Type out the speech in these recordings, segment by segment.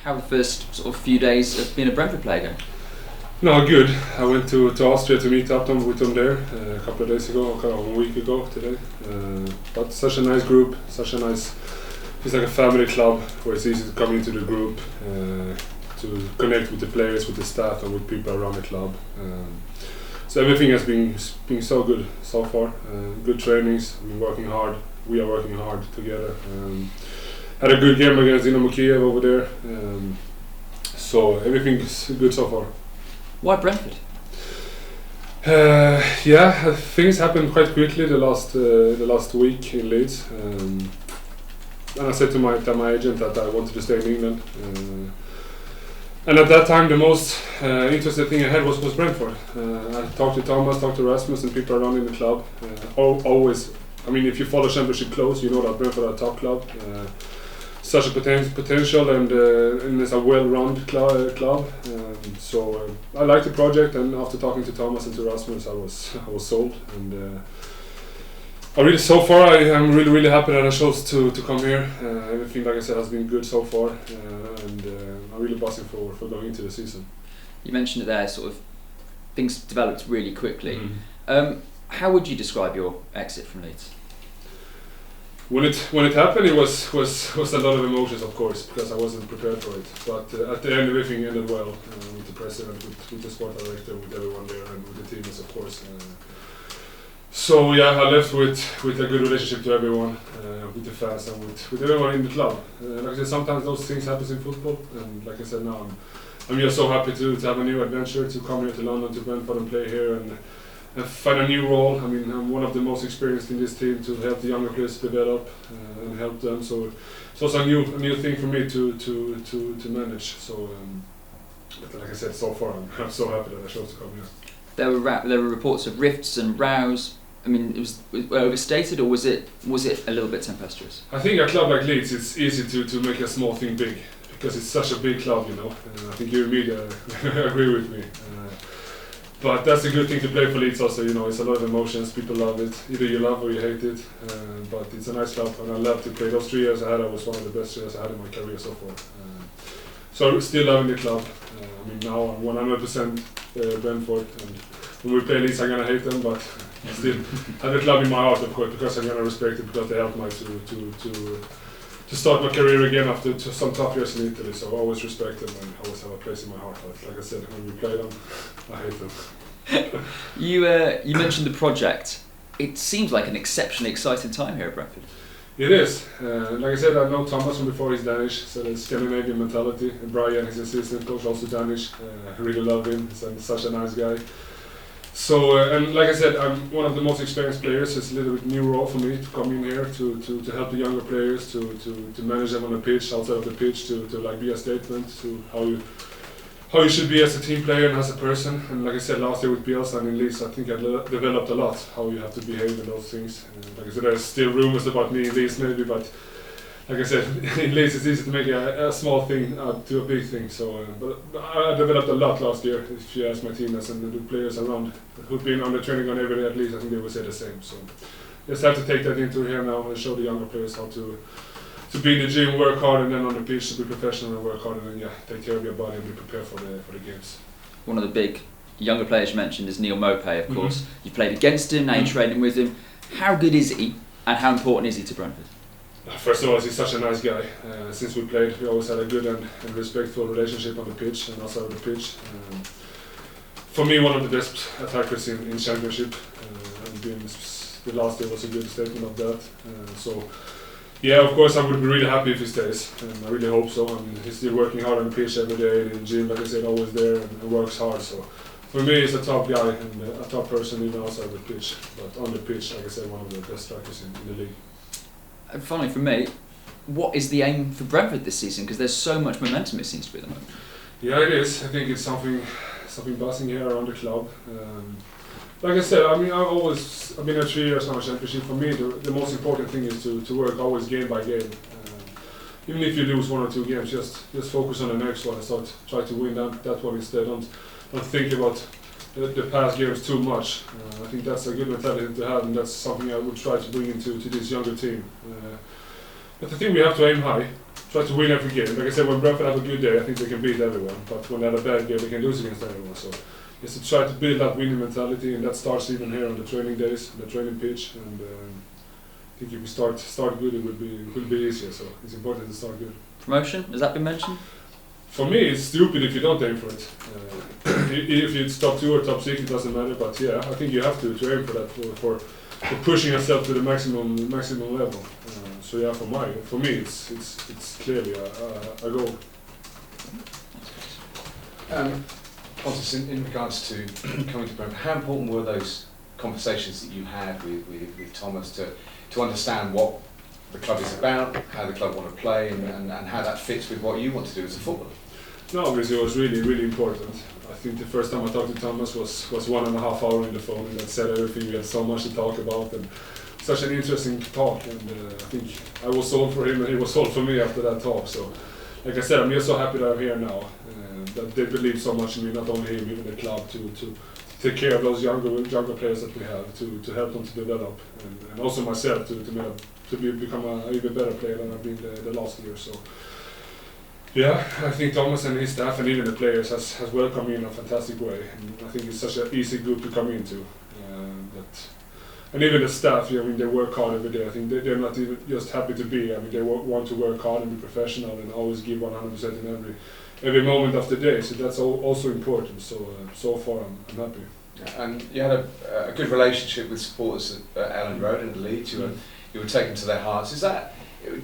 How the first sort of few days of being a Brentford player going? No, good. I went to Austria to meet up with them there a couple of days ago, kind of 1 week ago today. But such a nice group, such a nice. It's like a family club where it's easy to come into the group, to connect with the players, with the staff, and with people around the club. So everything has been so good so far. Good trainings. We've been working hard. We are working hard together. Had a good game against Dynamo Kiev over there. So everything's good so far. Why Brentford? Yeah, things happened quite quickly the last week in Leeds. And I said to my agent that I wanted to stay in England. And at that time, the most interesting thing I had was Brentford. I talked to Thomas, talked to Rasmus, and people around in the club. Always, I mean, if you follow Championship close, you know that Brentford are a top club. Such a potential, and it's a well-run club. So I liked the project, and after talking to Thomas and to Rasmus, I was sold. And so far, I'm really happy that I chose to come here. Everything, like I said, has been good so far, and I'm really buzzing for going into the season. You mentioned it there, sort of things developed really quickly. Mm-hmm. How would you describe your exit from Leeds? When it happened, it was a lot of emotions, of course, because I wasn't prepared for it. But at the end, everything ended well with the president, with the sport director, with everyone there, and with the teammates, of course. So yeah, I left with a good relationship to everyone, with the fans and with everyone in the club. Like I said, sometimes those things happen in football, and like I said, now I'm just so happy to have a new adventure, to come here to London, to Brentford and play here and find a new role. I mean, I'm one of the most experienced in this team to help the younger players develop and help them. So it's also a new thing for me to manage. So, but like I said, so far I'm so happy that I chose to come here. There were reports of rifts and rows. I mean, was overstated, or was it a little bit tempestuous? I think a club like Leeds, it's easy to make a small thing big, because it's such a big club, you know. I think you and media agree with me. But that's a good thing to play for Leeds also, you know. It's a lot of emotions, people love it. Either you love or you hate it. But it's a nice club, and I love to play. Those 3 years I had, I was one of the best years I had in my career so far. So I'm still loving the club. I mean, now I'm 100% Brentford, and when we play Leeds I'm going to hate them, but still have the club in my heart, of course, because I'm going to respect it, because they helped me to start my career again after some tough years in Italy. So I always respect them and always have a place in my heart. But like I said, when we play them, I hate them. You mentioned the project. It seems like an exceptionally exciting time here at Brentford. It is. Like I said, I know Thomas from before. He's Danish, so the Scandinavian mentality. And Brian, his assistant coach, also Danish. I really love him. He's such a nice guy. So, and like I said, I'm one of the most experienced players. It's a little bit new role for me to come in here to help the younger players, to manage them on the pitch, outside of the pitch, to like be a statement to how you should be as a team player and as a person. And like I said, last year with Bielsa and in Leeds, I think I developed a lot how you have to behave in those things. Like I said, there's still rumors about me in Leeds maybe, but like I said, in Leeds it's easy to make a small thing to a big thing. So, but I developed a lot last year. If you ask my teammates and the players around who've been on the training ground every day at least, I think they would say the same. So, just have to take that into here now and show the younger players how to be in the gym, work hard, and then on the pitch to be professional and work hard, and then take care of your body and be prepared for the games. One of the big younger players you mentioned is Neil Maupay, of course. Mm-hmm. You played against him, now you're training with him. How good is he, and how important is he to Brentford? First of all, he's such a nice guy. Since we played, we always had a good and respectful relationship on the pitch and outside of the pitch. For me, one of the best attackers in Championship. And the last year was a good statement of that. So, yeah, of course, I would be really happy if he stays. I really hope so. I mean, he's still working hard on the pitch every day in the gym, like I said, always there and works hard. So, for me, he's a top guy and a top person even outside the pitch. But on the pitch, like I said, one of the best strikers in the league. And finally, for me, what is the aim for Brentford this season? Because there's so much momentum, it seems to be at the moment. Yeah, it is. I think it's something buzzing here around the club. Like I said, I mean, I've been at 3 years now in Championship. For me, the most important thing is to work always game by game. Even if you lose 1 or 2 games, just focus on the next one and try to win that one instead. Don't think about the past games too much. I think that's a good mentality to have, and that's something I would try to bring into this younger team. But I think we have to aim high. try to win every game. Like I said, when Brentford have a good day, I think they can beat everyone. But when they have a bad game, they can lose against everyone. So just to try to build that winning mentality, and that starts even here on the training days, on the training pitch. And I think if we start good, it will be easier. So it's important to start good. Promotion, has that been mentioned? For me, it's stupid if you don't aim for it. If it's top 2 or top 6, it doesn't matter. But yeah, I think you have to aim for that for pushing yourself to the maximum level. So yeah, for me, it's clearly a goal. Pontus, in regards to coming to Brentford, how important were those conversations that you had with Thomas to understand what the club is about, how the club want to play, and how that fits with what you want to do as a footballer? No, obviously it was really important. I think the first time I talked to Thomas was 1.5 hours on the phone, and that said everything. We had so much to talk about, and such an interesting talk. And I think I was sold for him, and he was sold for me after that talk. So, like I said, I'm just so happy that I'm here now. That they believe so much in me, not only him, even the club, to take care of those younger players that we have, to help them to develop, and also myself to become an even better player than I've been the last year. So yeah, I think Thomas and his staff and even the players has welcomed me in a fantastic way, and I think it's such an easy group to come into. And even the staff, I mean, they work hard every day. I think they're not even just happy to be. I mean, they want to work hard and be professional and always give 100% in every moment of the day. So that's also important. So far, I'm happy. And you had a good relationship with supporters at Elland Road in the Leeds. You were taken to their hearts.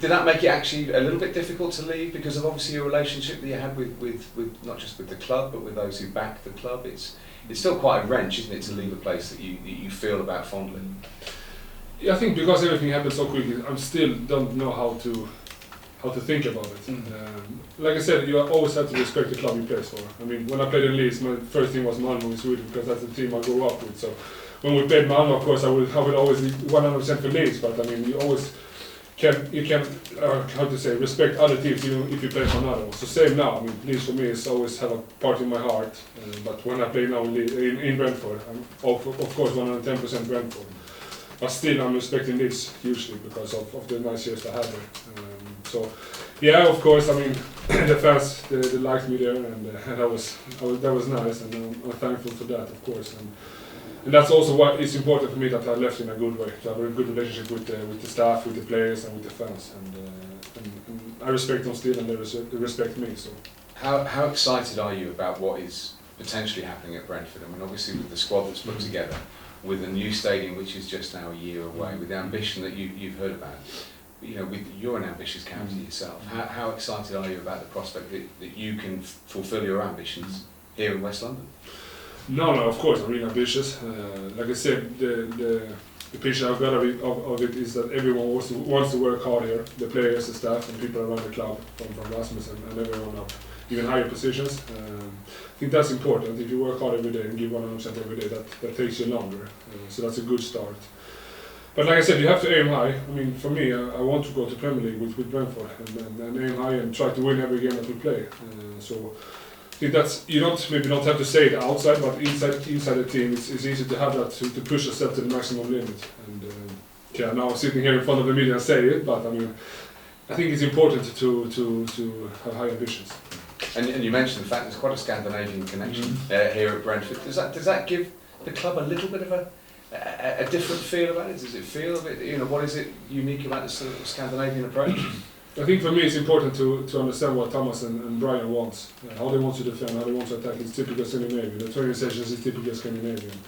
Did that make it actually a little bit difficult to leave because of obviously your relationship that you had with not just with the club but with those who back the club? It's still quite a wrench, isn't it, to leave a place that you feel about fondly? Yeah, I think because everything happened so quickly, I still don't know how to think about it. Like I said, you always have to respect the club you play for. I mean, when I played in Leeds, my first team was Malmö in Sweden because that's the team I grew up with. So when we played Malmö, of course, I would always be 100% for Leeds. But I mean, you always can respect other teams even if you play for another one. So same now. I mean, Leeds for me is always have a part in my heart. But when I play now in Brentford, I'm of course 110% Brentford. But still, I'm respecting Leeds hugely because of the nice years I had there. So, yeah, of course. I mean, the fans they liked me there, and that was nice, and I'm thankful for that, of course. And that's also what is important for me, that I left in a good way, to have a good relationship with the staff, with the players, and with the fans. And I respect them still, and they respect me. So, how excited are you about what is potentially happening at Brentford? I mean, obviously with the squad that's put together, with a new stadium which is just now a year away, with the ambition that you've heard about. You know, you're an ambitious character yourself. How excited are you about the prospect that you can fulfil your ambitions here in West London? No, of course, I'm really ambitious. Like I said, the picture I've got of it is that everyone wants to work hard here. The players, the staff, and people around the club, from Rasmus and everyone up, even higher positions. I think that's important. If you work hard every day and give 100% every day, that takes you longer. So that's a good start. But like I said, you have to aim high. I mean, for me, I want to go to Premier League with Brentford and aim high and try to win every game that we play. So I think that's, you maybe don't have to say it outside, but inside the team, it's easy to have that to push yourself to the maximum limit. And now sitting here in front of the media and say it, but I mean, I think it's important to have high ambitions. And you mentioned the fact there's quite a Scandinavian connection here at Brentford. Does that give the club a little bit of a different feel about it? Does it feel a bit, you know, what is it unique about this sort of Scandinavian approach? I think for me it's important to understand what Thomas and Brian wants, how they want to defend, how they want to attack. It's typical Scandinavian. The training sessions is typical Scandinavian.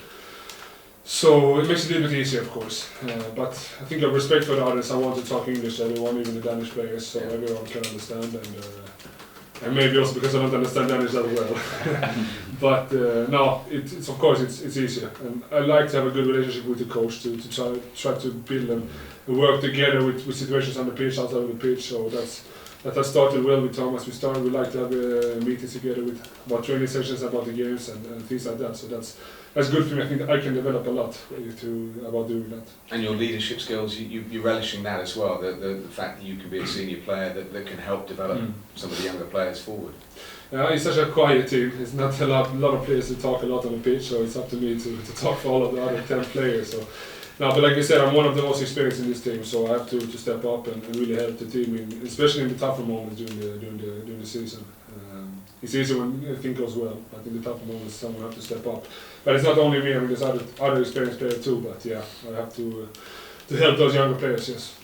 So it makes it a little bit easier, of course. But I think I have respect for the others. I want to talk English to everyone, even the Danish players, so everyone can understand. And maybe also because I don't understand Danish that well. But no, it's of course it's easier. And I like to have a good relationship with the coach to try to build and work together with situations on the pitch, outside of the pitch. So that has started well with Thomas. We like to have meetings together about training sessions, about the games and things like that. So that's good for me. I think that I can develop a lot about doing that. And your leadership skills, you're relishing that as well, the fact that you can be a senior player that can help develop some of the younger players forward. It's such a quiet team. It's not a lot of players who talk a lot on the pitch, so it's up to me to talk for all of the other 10 players. So No, but like I said, I'm one of the most experienced in this team, so I have to step up and really help the team, especially in the tougher moments during the season. It's easy when things goes well, but in the tougher moments, someone has to step up. But it's not only me. I mean, there's other experienced players too. But yeah, I have to help those younger players. Yes.